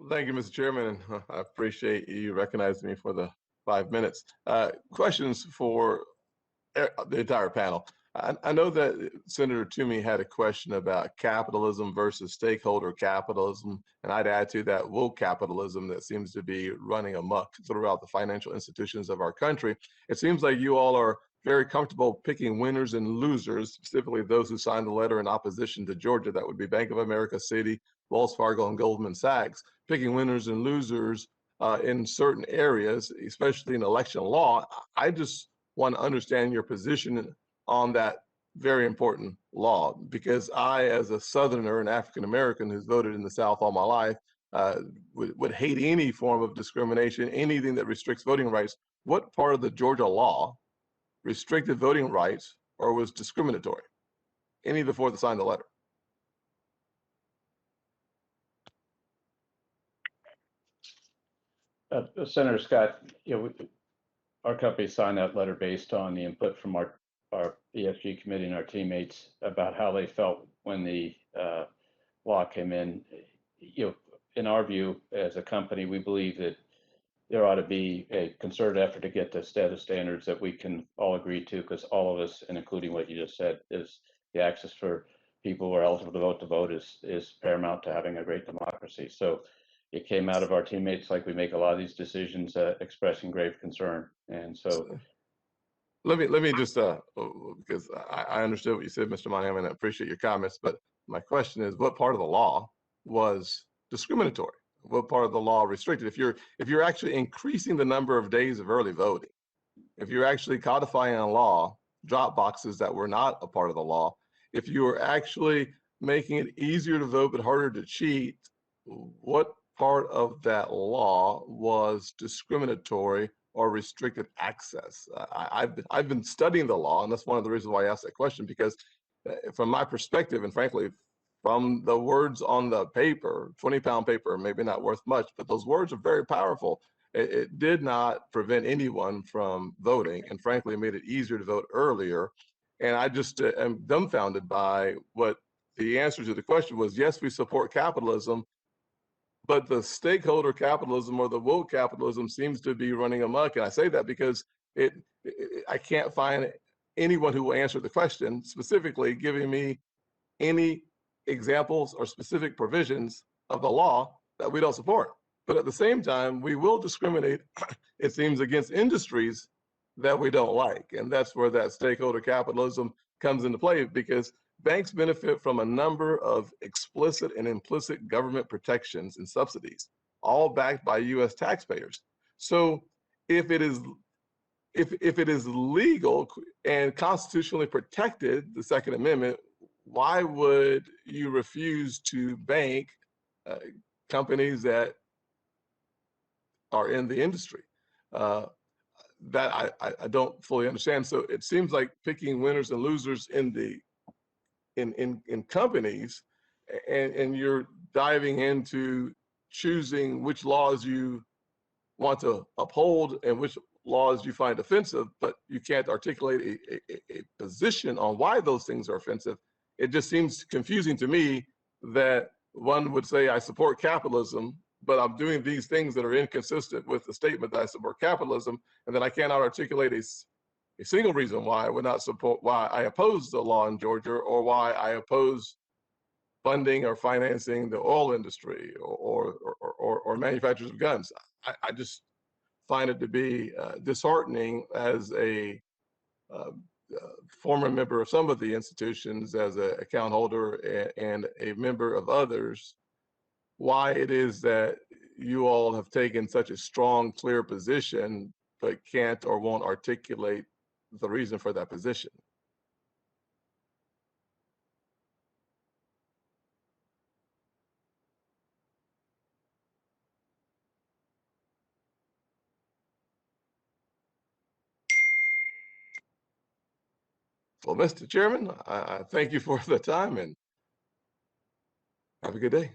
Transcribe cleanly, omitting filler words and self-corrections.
Thank you, Mr. Chairman, and I appreciate you recognizing me for the 5 minutes. Questions for the entire panel. I know that Senator Toomey had a question about capitalism versus stakeholder capitalism, and I'd add to that woke capitalism that seems to be running amok throughout the financial institutions of our country. It seems like you all are very comfortable picking winners and losers, specifically those who signed the letter in opposition to Georgia. That would be Bank of America, Citi, Wells Fargo, and Goldman Sachs, picking winners and losers in certain areas, especially in election law. I just want to understand your position on that very important law, because I, as a Southerner and African American who's voted in the South all my life, would hate any form of discrimination, anything that restricts voting rights. What part of the Georgia law restricted voting rights or was discriminatory? Any before they signed the letter? Senator Scott, our company signed that letter based on the input from our ESG committee and our teammates about how they felt when the law came in. In our view, as a company, we believe that there ought to be a concerted effort to get to status standards that we can all agree to, because all of us, and including what you just said, is the access for people who are eligible to vote is paramount to having a great democracy. So it came out of our teammates, like we make a lot of these decisions, expressing grave concern. And so let me just because I understood what you said, Mr. Monahan, and I appreciate your comments, but my question is, what part of the law was discriminatory? What part of the law restricted? If you're actually increasing the number of days of early voting, if you're actually codifying a law, drop boxes that were not a part of the law, if you are actually making it easier to vote but harder to cheat, what part of that law was discriminatory or restricted access? I've been studying the law, and that's one of the reasons why I asked that question, because from my perspective, and frankly, from the words on the paper, 20-pound paper, maybe not worth much, but those words are very powerful. It did not prevent anyone from voting, and frankly, it made it easier to vote earlier. And I just am dumbfounded by what the answer to the question was. Yes, we support capitalism, but the stakeholder capitalism or the woke capitalism seems to be running amok. And I say that because I can't find anyone who will answer the question specifically, giving me any examples or specific provisions of the law that we don't support. But at the same time, we will discriminate, it seems, against industries that we don't like. And that's where that stakeholder capitalism comes into play, because banks benefit from a number of explicit and implicit government protections and subsidies, all backed by US taxpayers. So if it is legal and constitutionally protected, the Second Amendment, why would you refuse to bank companies that are in the industry? That I don't fully understand. So it seems like picking winners and losers in companies, and you're diving into choosing which laws you want to uphold and which laws you find offensive, but you can't articulate a position on why those things are offensive. It just seems confusing to me that one would say, I support capitalism, but I'm doing these things that are inconsistent with the statement that I support capitalism, and then I cannot articulate a single reason why I would not support, why I oppose the law in Georgia, or why I oppose funding or financing the oil industry or manufacturers of guns. I just find it to be disheartening as a former member of some of the institutions, as an account holder and a member of others, why it is that you all have taken such a strong, clear position, but can't or won't articulate the reason for that position. Well, Mr. Chairman, I thank you for the time, and have a good day.